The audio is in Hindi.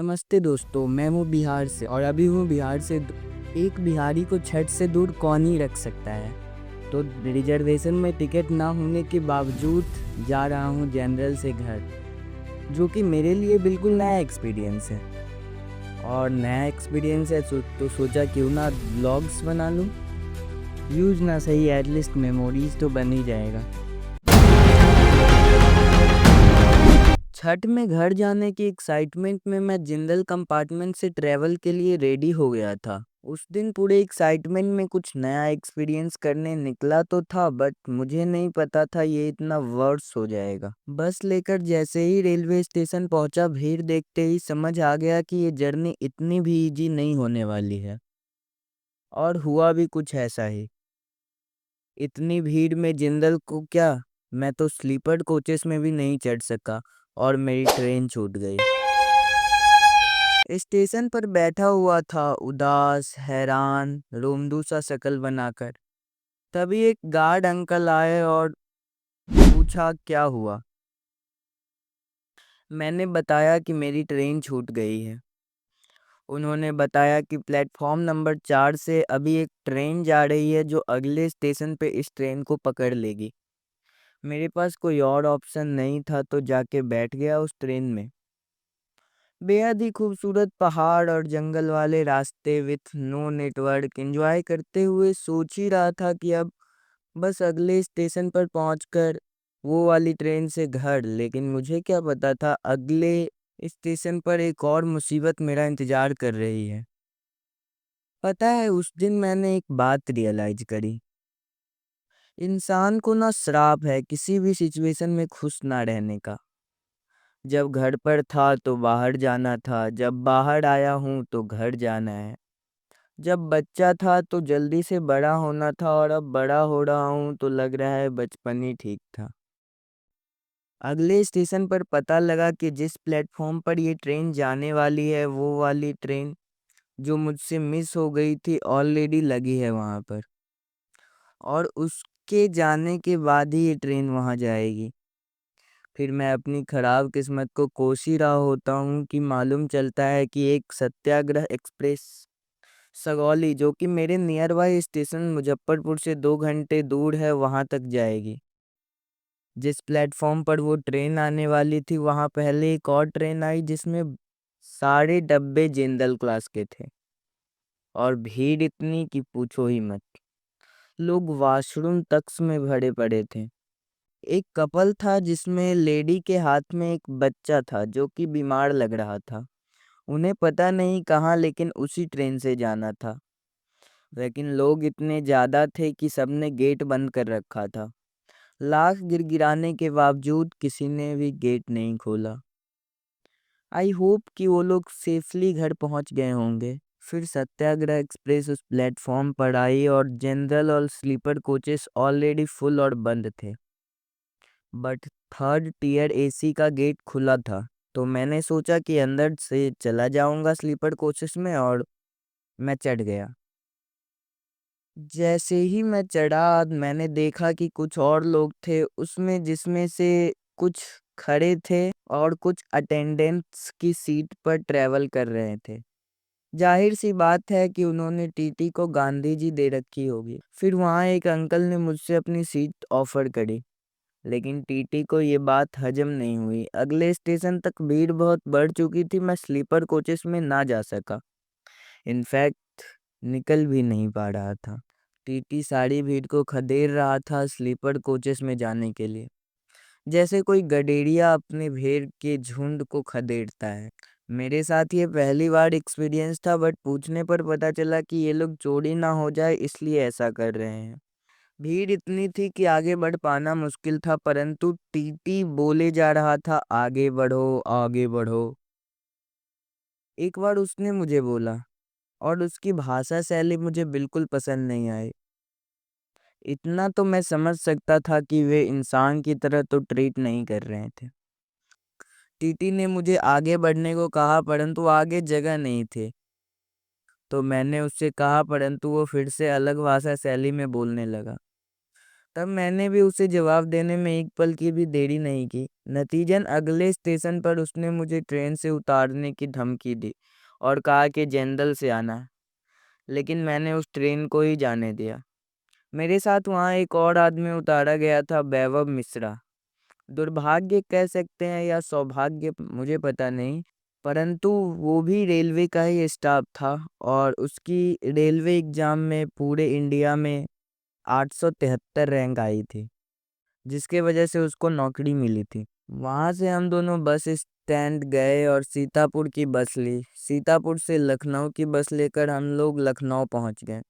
नमस्ते दोस्तों, मैं हूँ बिहार से और अभी हूँ बिहार से। एक बिहारी को छठ से दूर कौन ही रख सकता है। तो रिजर्वेशन में टिकट ना होने के बावजूद जा रहा हूँ जनरल से घर, जो कि मेरे लिए बिल्कुल नया एक्सपीरियंस है। और नया एक्सपीरियंस है तो सोचा क्यों ना व्लॉग्स बना लूँ। यूज़ ना सही, एटलीस्ट मेमोरीज तो बन ही जाएगा। छठ में घर जाने की एक्साइटमेंट में मैं जनरल कंपार्टमेंट से ट्रैवल के लिए रेडी हो गया था। उस दिन पूरे एक्साइटमेंट में कुछ नया एक्सपीरियंस करने निकला तो था, बट मुझे नहीं पता था ये इतना वर्स हो जाएगा। बस लेकर जैसे ही रेलवे स्टेशन पहुंचा, भीड़ देखते ही समझ आ गया कि ये जर्नी इतनी भी इजी नहीं होने वाली है। और हुआ भी कुछ ऐसा ही। इतनी भीड़ में जनरल को क्या, मैं तो स्लीपर कोचेस में भी नहीं चढ़ सका और मेरी ट्रेन छूट गई। स्टेशन पर बैठा हुआ था, उदास, हैरान, रोमदू सा शक्ल बनाकर। तभी एक गार्ड अंकल आए और पूछा क्या हुआ। मैंने बताया कि मेरी ट्रेन छूट गई है। उन्होंने बताया कि प्लेटफॉर्म नंबर 4 से अभी एक ट्रेन जा रही है जो अगले स्टेशन पे इस ट्रेन को पकड़ लेगी। मेरे पास कोई और ऑप्शन नहीं था तो जाके बैठ गया उस ट्रेन में। बेहद ही खूबसूरत पहाड़ और जंगल वाले रास्ते विथ नो नेटवर्क एंजॉय करते हुए सोच ही रहा था कि अब बस अगले स्टेशन पर पहुंचकर वो वाली ट्रेन से घर। लेकिन मुझे क्या पता था अगले स्टेशन पर एक और मुसीबत मेरा इंतजार कर रही है। पता है, उस दिन मैंने एक बात रियलाइज करी। इंसान को ना श्राप है किसी भी सिचुएशन में खुश ना रहने का। जब घर पर था तो बाहर जाना था, जब बाहर आया हूँ तो घर जाना है। जब बच्चा था तो जल्दी से बड़ा होना था और अब बड़ा हो रहा हूँ तो लग रहा है बचपन ही ठीक था। अगले स्टेशन पर पता लगा कि जिस प्लेटफॉर्म पर ये ट्रेन जाने वाली है वो वाली ट्रेन जो मुझसे मिस हो गई थी ऑलरेडी लगी है वहाँ पर। और उसके जाने के बाद ही ये ट्रेन वहाँ जाएगी। फिर मैं अपनी खराब किस्मत को कोस ही रहा होता हूँ कि मालूम चलता है कि एक सत्याग्रह एक्सप्रेस सगौली, जो कि मेरे नियर बाई स्टेशन मुजफ्फरपुर से 2 घंटे दूर है, वहां तक जाएगी। जिस प्लेटफॉर्म पर वो ट्रेन आने वाली थी वहां पहले एक और ट्रेन आई जिसमें सारे डब्बे जनरल क्लास के थे। और भीड़ इतनी कि पूछो ही मत। लोग वॉशरूम तक में भरे पड़े थे। एक कपल था जिसमें लेडी के हाथ में एक बच्चा था जो कि बीमार लग रहा था। उन्हें पता नहीं कहाँ, लेकिन उसी ट्रेन से जाना था। लेकिन लोग इतने ज्यादा थे कि सबने गेट बंद कर रखा था। लाख गिड़गिड़ाने के बावजूद किसी ने भी गेट नहीं खोला। आई होप कि वो लोग सेफली घर पहुंच गए होंगे। फिर सत्याग्रह एक्सप्रेस उस प्लेटफॉर्म पर आई और जनरल और स्लीपर कोचेस ऑलरेडी फुल और बंद थे। बट थर्ड टियर एसी का गेट खुला था, तो मैंने सोचा कि अंदर से चला जाऊंगा स्लीपर कोचेस में, और मैं चढ़ गया। जैसे ही मैं चढ़ा मैंने देखा कि कुछ और लोग थे उसमें, जिसमें से कुछ खड़े थे और कुछ अटेंडेंट्स की सीट पर ट्रेवल कर रहे थे। जाहिर सी बात है कि उन्होंने टीटी को गांधी जी दे रखी होगी। फिर वहां एक अंकल ने मुझसे अपनी सीट ऑफर करी, लेकिन टीटी को ये बात हजम नहीं हुई। अगले स्टेशन तक भीड़ बहुत बढ़ चुकी थी, मैं स्लीपर कोचेस में ना जा सका। इनफैक्ट निकल भी नहीं पा रहा था। टीटी सारी भीड़ को खदेड़ रहा था स्लीपर कोचेस में जाने के लिए, जैसे कोई गडेरिया अपने भेड़ के झुंड को खदेड़ता है। मेरे साथ ये पहली बार एक्सपीरियंस था, बट पूछने पर पता चला कि ये लोग चोरी ना हो जाए इसलिए ऐसा कर रहे हैं। भीड़ इतनी थी कि आगे बढ़ पाना मुश्किल था, परंतु टीटी बोले जा रहा था आगे बढ़ो आगे बढ़ो। एक बार उसने मुझे बोला, और उसकी भाषा शैली मुझे बिल्कुल पसंद नहीं आई। इतना तो मैं समझ सकता था कि वे इंसान की तरह तो ट्रीट नहीं कर रहे थे। टीटी ने मुझे आगे बढ़ने को कहा, परंतु आगे जगह नहीं थी। तो मैंने उससे कहा, परंतु वो फिर से अलग भाषा शैली में बोलने लगा। तब मैंने भी उसे जवाब देने में एक पल की भी देरी नहीं की। नतीजन अगले स्टेशन पर उसने मुझे ट्रेन से उतारने की धमकी दी और कहा कि जनरल से आना, लेकिन मैंने उस ट्रेन को ही जाने दिया। मेरे साथ वहाँ एक और आदमी उतारा गया था, वैभव मिश्रा। दुर्भाग्य कह सकते हैं या सौभाग्य, मुझे पता नहीं, परंतु वो भी रेलवे का ही स्टाफ था और उसकी रेलवे एग्जाम में पूरे इंडिया में 873 रैंक आई थी, जिसके वजह से उसको नौकरी मिली थी। वहां से हम दोनों बस स्टैंड गए और सीतापुर की बस ली। सीतापुर से लखनऊ की बस लेकर हम लोग लखनऊ पहुंच गए।